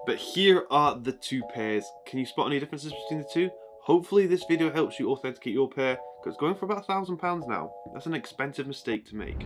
But here are the two pairs. Can you spot any differences between the two? Hopefully this video helps you authenticate your pair, because it's going for about £1,000 now. That's an expensive mistake to make.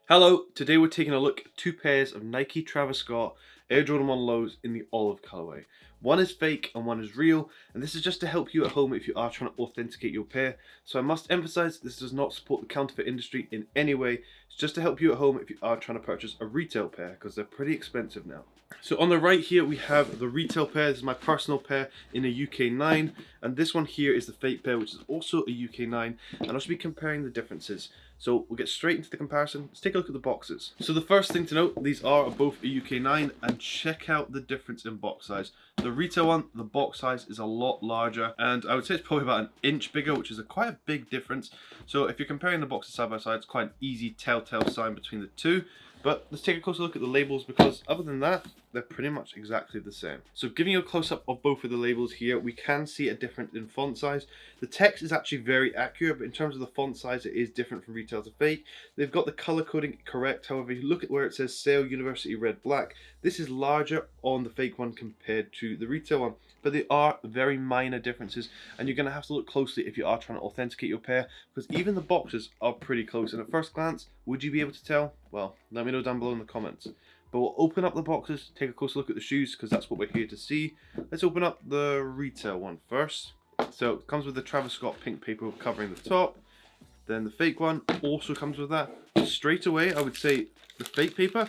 Hello, today we're taking a look at two pairs of Nike Travis Scott Air Jordan 1 lows in the olive colorway. One is fake and one is real, and this is just to help you at home if you are trying to authenticate your pair. So I must emphasize, this does not support the counterfeit industry in any way. It's just to help you at home if you are trying to purchase a retail pair, because they're pretty expensive now. So on the right here we have the retail pair. This is my personal pair in a UK 9, and this one here is the fake pair, which is also a UK 9, and I'll just be comparing the differences. So we'll get straight into the comparison. Let's take a look at the boxes. So the first thing to note, these are both a UK 9, and check out the difference in box size. The retail one, the box size is a lot larger, and I would say it's probably about an inch bigger, which is quite a big difference. So if you're comparing the boxes side by side, it's quite an easy telltale sign between the two. But let's take a closer look at the labels, because other than that, they're pretty much exactly the same. So giving you a close-up of both of the labels here, we can see a difference in font size. The text is actually very accurate, but in terms of the font size, it is different from retail to fake. They've got the color coding correct. However, if you look at where it says Sale University Red Black, this is larger on the fake one compared to the retail one. But they are very minor differences, and you're going to have to look closely if you are trying to authenticate your pair, because even the boxes are pretty close. And at first glance, would you be able to tell? Well, let me know down below in the comments. But we'll open up the boxes, take a closer look at the shoes, because that's what we're here to see. Let's open up the retail one first. So it comes with the Travis Scott pink paper covering the top. Then the fake one also comes with that. Straight away, I would say the fake paper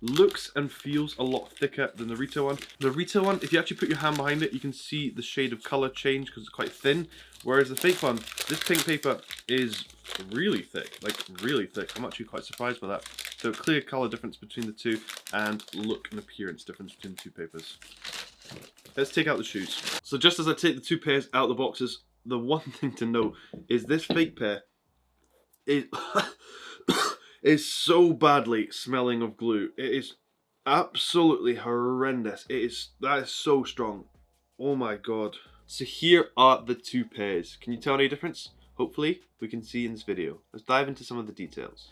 looks and feels a lot thicker than the retail one. The retail one, if you actually put your hand behind it, you can see the shade of color change because it's quite thin. Whereas the fake one, this pink paper is really thick, like really thick. I'm actually quite surprised by that. So clear color difference between the two, and look and appearance difference between the two papers. Let's take out the shoes. So just as I take the two pairs out of the boxes, the one thing to note is this fake pair is is so badly smelling of glue. It is absolutely horrendous. That is so strong. Oh my god. So here are the two pairs. Can you tell any difference? Hopefully we can see in this video. Let's dive into some of the details.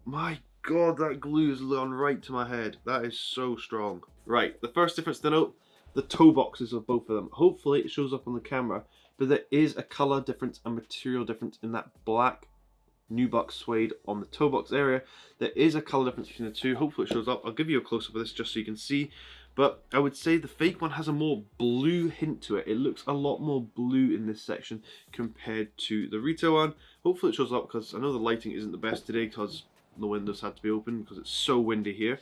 My god, that glue has gone right to my head. That is so strong. Right, the first difference to note, the toe boxes of both of them. Hopefully it shows up on the camera, but there is a color difference and material difference in that black nubuck suede on the toe box area. There is a color difference between the two. Hopefully it shows up. I'll give you a close-up of this just so you can see. But I would say the fake one has a more blue hint to it. It looks a lot more blue in this section compared to the retail one. Hopefully it shows up, because I know the lighting isn't the best today because the windows had to be open because it's so windy here.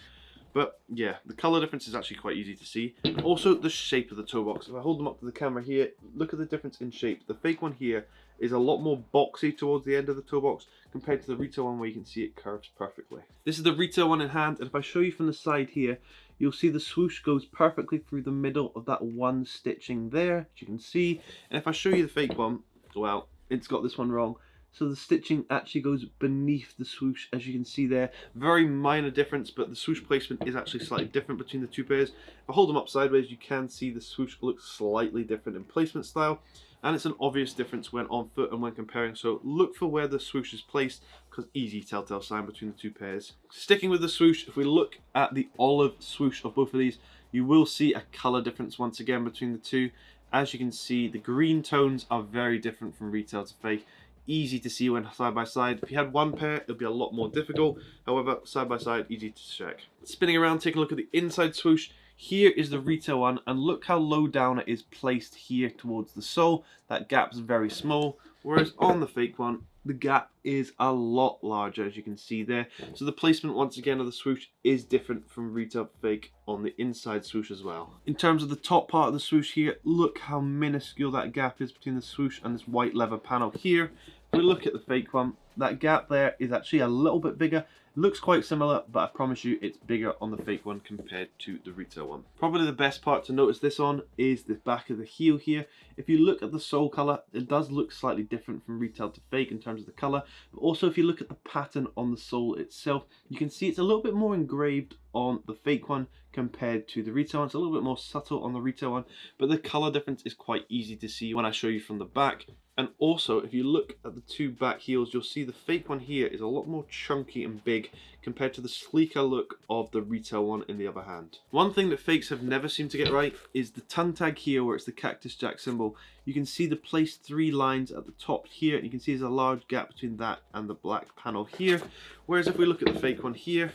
But yeah, the color difference is actually quite easy to see. Also, the shape of the toe box. If I hold them up to the camera here, look at the difference in shape. The fake one here is a lot more boxy towards the end of the toe box compared to the retail one where you can see it curves perfectly. This is the retail one in hand, and if I show you from the side here, you'll see the swoosh goes perfectly through the middle of that one stitching there, as you can see. And if I show you the fake one, well, it's got this one wrong. So the stitching actually goes beneath the swoosh, as you can see there. Very minor difference, but the swoosh placement is actually slightly different between the two pairs. If I hold them up sideways, you can see the swoosh looks slightly different in placement style. And it's an obvious difference when on foot and when comparing. So look for where the swoosh is placed, because easy telltale sign between the two pairs. Sticking with the swoosh, if we look at the olive swoosh of both of these, you will see a color difference once again between the two. As you can see, the green tones are very different from retail to fake. Easy to see when side by side. If you had one pair, it would be a lot more difficult. However, side by side, easy to check. Spinning around, taking a look at the inside swoosh. Here is the retail one, and look how low down it is placed here towards the sole. That gap's very small, whereas on the fake one, the gap is a lot larger, as you can see there. So the placement, once again, of the swoosh is different from retail fake on the inside swoosh as well. In terms of the top part of the swoosh here, look how minuscule that gap is between the swoosh and this white leather panel here. If we look at the fake one, that gap there is actually a little bit bigger. Looks quite similar, but I promise you it's bigger on the fake one compared to the retail one. Probably the best part to notice this on is the back of the heel here. If you look at the sole color, it does look slightly different from retail to fake in terms of the color. But also if you look at the pattern on the sole itself, you can see it's a little bit more engraved on the fake one compared to the retail one. It's a little bit more subtle on the retail one, but the color difference is quite easy to see when I show you from the back. And also, if you look at the two back heels, you'll see the fake one here is a lot more chunky and big compared to the sleeker look of the retail one in the other hand. One thing that fakes have never seemed to get right is the tongue tag here where it's the Cactus Jack symbol. You can see the placed 3 lines at the top here, and you can see there's a large gap between that and the black panel here. Whereas if we look at the fake one here,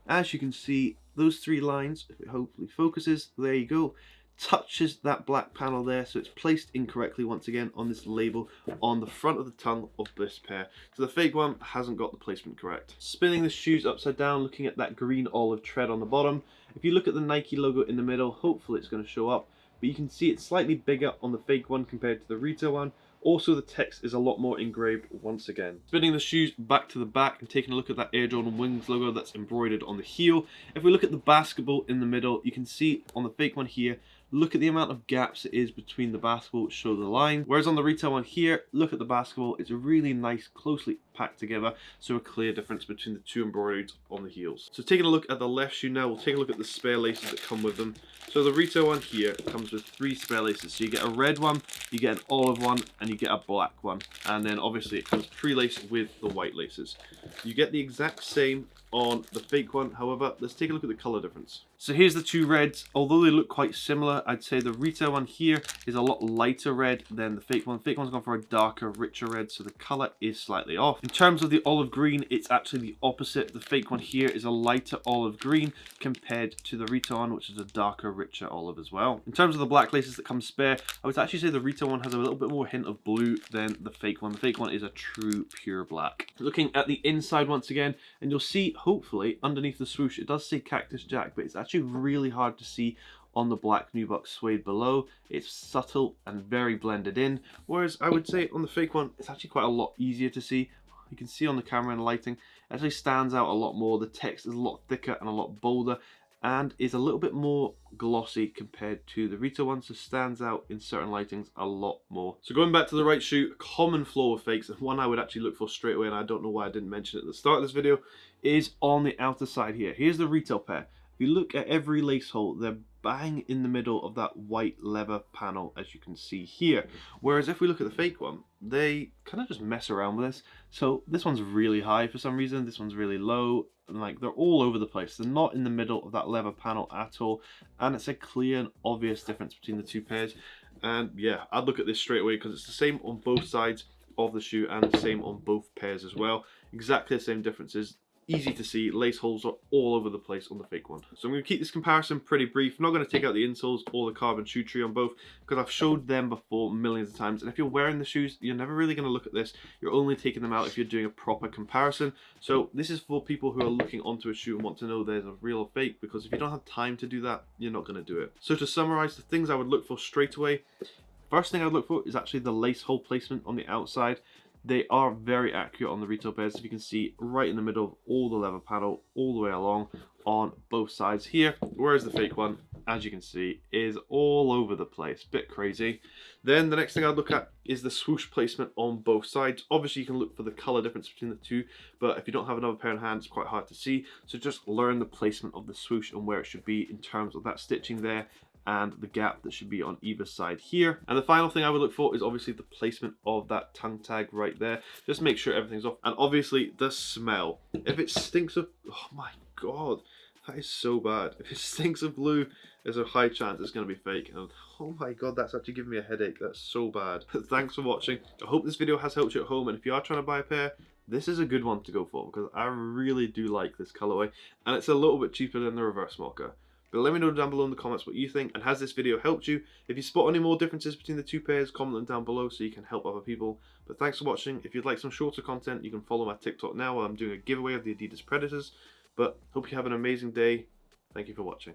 as you can see, those 3 lines, if it hopefully focuses, there you go, touches that black panel there, so it's placed incorrectly once again on this label on the front of the tongue of this pair. So the fake one hasn't got the placement correct. Spinning the shoes upside down, looking at that green olive tread on the bottom, if you look at the Nike logo in the middle, hopefully it's going to show up, but you can see it's slightly bigger on the fake one compared to the retail one. Also, the text is a lot more engraved once again. Spinning the shoes back to the back and taking a look at that Air Jordan Wings logo that's embroidered on the heel. If we look at the basketball in the middle, you can see on the fake one here, look at the amount of gaps it is between the basketball to show the line. Whereas on the retail one here, look at the basketball, it's a really nice, closely packed together, so a clear difference between the 2 embroideries on the heels. So taking a look at the left shoe now, we'll take a look at the spare laces that come with them. So the retail one here comes with 3 spare laces. So you get a red one, you get an olive one, and you get a black one. And then obviously it comes pre-laced with the white laces. You get the exact same on the fake one. However, let's take a look at the color difference. So here's the 2 reds. Although they look quite similar, I'd say the retail one here is a lot lighter red than the fake one. The fake one's gone for a darker, richer red, so the color is slightly off. In terms of the olive green, it's actually the opposite. The fake one here is a lighter olive green compared to the retail one, which is a darker, richer olive as well. In terms of the black laces that come spare, I would actually say the retail one has a little bit more hint of blue than the fake one. The fake one is a true pure black. Looking at the inside once again, and you'll see hopefully underneath the swoosh it does say Cactus Jack, but it's actually really hard to see on the black nubuck suede below. It's subtle and very blended in, whereas I would say on the fake one it's actually quite a lot easier to see. You can see on the camera and lighting, it actually stands out a lot more. The text is a lot thicker and a lot bolder, and is a little bit more glossy compared to the retail one, so stands out in certain lightings a lot more. So going back to the right shoe, a common flaw with fakes, and one I would actually look for straight away, and I don't know why I didn't mention it at the start of this video, is on the outer side here. Here's the retail pair. If you look at every lace hole, they're bang in the middle of that white leather panel, as you can see here. Whereas if we look at the fake one, they kind of just mess around with this. So this one's really high for some reason, this one's really low, and like they're all over the place. They're not in the middle of that leather panel at all, and it's a clear and obvious difference between the 2 pairs. And yeah, I'd look at this straight away because it's the same on both sides of the shoe and the same on both pairs as well. Exactly the same differences. Easy to see, lace holes are all over the place on the fake one. So I'm going to keep this comparison pretty brief. I'm not going to take out the insoles or the carbon shoe tree on both because I've showed them before millions of times, and if you're wearing the shoes, you're never really going to look at this. You're only taking them out if you're doing a proper comparison. So this is for people who are looking onto a shoe and want to know there's a real or fake, because if you don't have time to do that, you're not going to do it. So to summarize the things I would look for straight away, first thing I'd look for is actually the lace hole placement on the outside. They are very accurate on the retail pairs. If you can see right in the middle of all the leather panel all the way along on both sides here, whereas the fake one, as you can see, is all over the place. Bit crazy. Then the next thing I'd look at is the swoosh placement on both sides. Obviously you can look for the color difference between the 2, but if you don't have another pair in hand, it's quite hard to see. So just learn the placement of the swoosh and where it should be in terms of that stitching there and the gap that should be on either side here. And the final thing I would look for is obviously the placement of that tongue tag right there. Just make sure everything's off. And obviously the smell. If it stinks of, oh my god, that is so bad. If it stinks of blue, there's a high chance it's going to be fake. And oh my god, that's actually giving me a headache. That's so bad. Thanks for watching. I hope this video has helped you at home, and if you are trying to buy a pair, this is a good one to go for because I really do like this colorway, and it's a little bit cheaper than the reverse mocha. But let me know down below in the comments what you think, and has this video helped you? If you spot any more differences between the 2 pairs, comment them down below so you can help other people. But thanks for watching. If you'd like some shorter content, you can follow my TikTok now while I'm doing a giveaway of the Adidas Predators. But hope you have an amazing day. Thank you for watching.